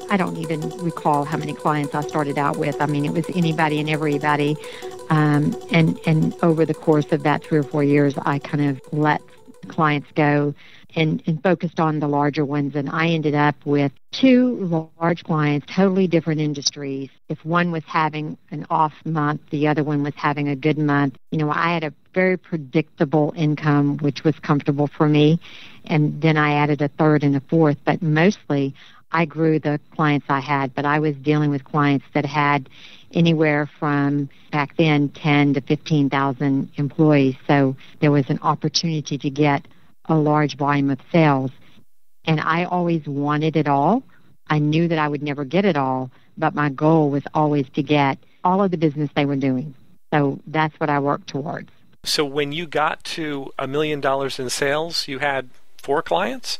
I don't even recall how many clients I started out with. I mean, it was anybody and everybody. And over the course of that 3 or 4 years, I kind of let clients go and focused on the larger ones. And I ended up with 2 large clients, totally different industries. If one was having an off month, the other one was having a good month. I had a very predictable income, which was comfortable for me. And then I added a third and a fourth, but mostly I grew the clients I had, but I was dealing with clients that had anywhere from, back then, 10 to 15,000 employees. So there was an opportunity to get a large volume of sales. And I always wanted it all. I knew that I would never get it all, but my goal was always to get all of the business they were doing. So that's what I worked towards. So when you got to $1 million in sales, you had 4 clients?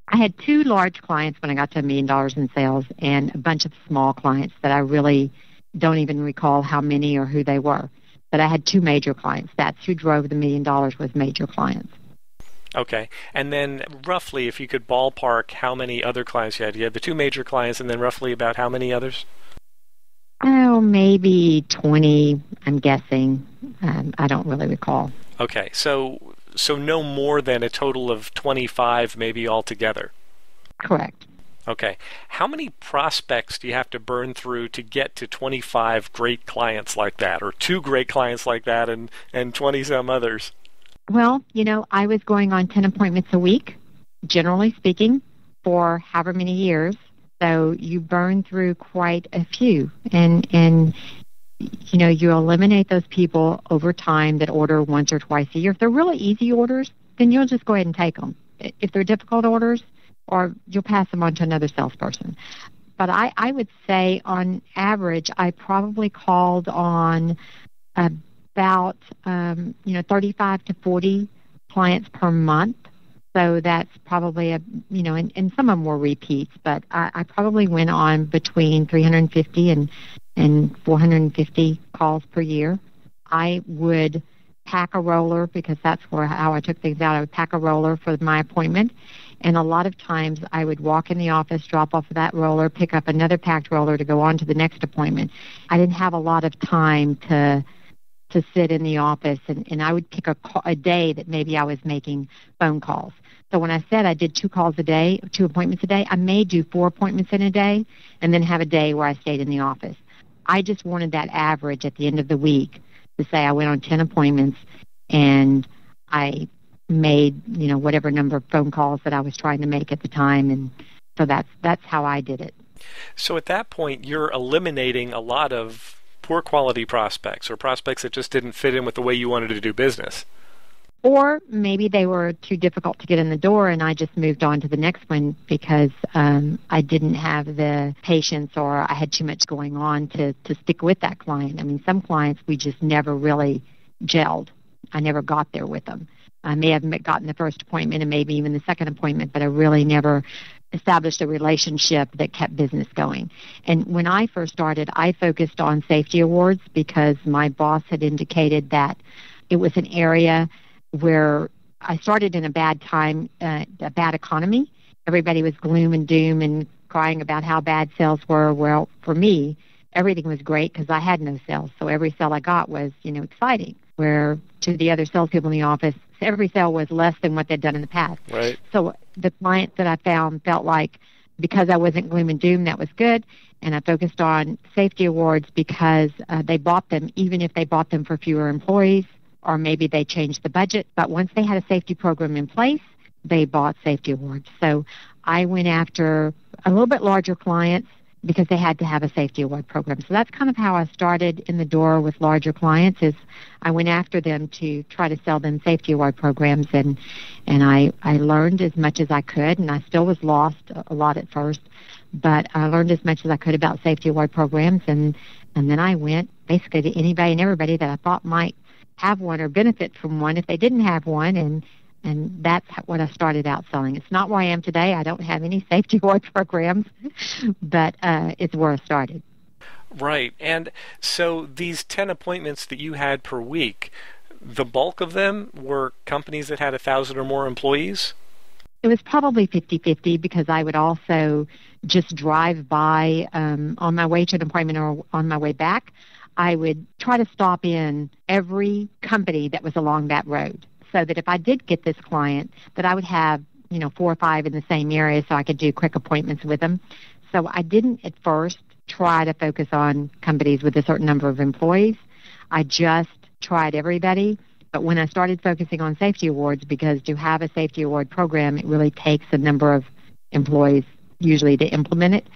I had 2 large clients when I got to $1 million in sales and a bunch of small clients that I really don't even recall how many or who they were. But I had 2 major clients. That's who drove the $1 million was major clients. Okay. And then roughly, if you could ballpark how many other clients you had. You had the 2 major clients and then roughly about how many others? Oh, maybe 20, I'm guessing. I don't really recall. Okay. So no more than a total of 25 maybe altogether? Correct. Okay. How many prospects do you have to burn through to get to 25 great clients like that, or 2 great clients like that and 20-some others? Well, I was going on 10 appointments a week, generally speaking, for however many years. So you burn through quite a few. And you eliminate those people over time that order once or twice a year. If they're really easy orders, then you'll just go ahead and take them. If they're difficult orders, or you'll pass them on to another salesperson. But I would say on average, I probably called on about 35 to 40 clients per month. So that's probably and some of them were repeats, but I probably went on between 350 and 450 calls per year. I would pack a roller, because that's how I took things out. I would pack a roller for my appointment, and a lot of times I would walk in the office, drop off of that roller, pick up another packed roller to go on to the next appointment. I didn't have a lot of time to sit in the office, and I would pick a day that maybe I was making phone calls. So when I said I did 2 calls a day, 2 appointments a day, I may do 4 appointments in a day and then have a day where I stayed in the office. I just wanted that average at the end of the week to say I went on 10 appointments and I made, whatever number of phone calls that I was trying to make at the time. And so that's how I did it. So at that point, you're eliminating a lot of poor quality prospects, or prospects that just didn't fit in with the way you wanted to do business. Or maybe they were too difficult to get in the door, and I just moved on to the next one because I didn't have the patience, or I had too much going on to stick with that client. I mean, some clients we just never really gelled. I never got there with them. I may have gotten the first appointment and maybe even the second appointment, but I really never established a relationship that kept business going. And when I first started, I focused on safety awards because my boss had indicated that it was an area where I started in a bad time, a bad economy. Everybody was gloom and doom and crying about how bad sales were. Well, for me, everything was great because I had no sales. So every sale I got was, exciting. Where to the other salespeople in the office, every sale was less than what they'd done in the past. Right. So the clients that I found felt like because I wasn't gloom and doom, that was good. And I focused on safety awards because they bought them, even if they bought them for fewer employees, or maybe they changed the budget. But once they had a safety program in place, they bought safety awards. So I went after a little bit larger clients because they had to have a safety award program. So that's kind of how I started in the door with larger clients, is I went after them to try to sell them safety award programs, and I learned as much as I could, and I still was lost a lot at first, but I learned as much as I could about safety award programs, and then I went basically to anybody and everybody that I thought might have one or benefit from one if they didn't have one, and that's what I started out selling. It's not where I am today. I don't have any safety award programs, but it's where I started. Right. And so these 10 appointments that you had per week, the bulk of them were companies that had 1,000 or more employees? It was probably 50-50 because I would also just drive by on my way to an appointment or on my way back. I would try to stop in every company that was along that road so that if I did get this client, that I would have, 4 or 5 in the same area so I could do quick appointments with them. So I didn't at first try to focus on companies with a certain number of employees. I just tried everybody. But when I started focusing on safety awards, because to have a safety award program, it really takes a number of employees usually to implement it,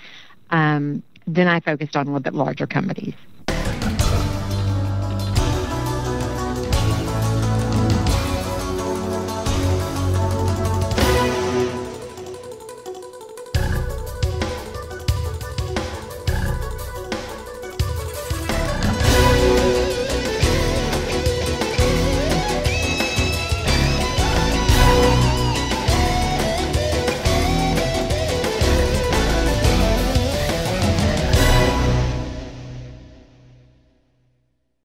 then I focused on a little bit larger companies.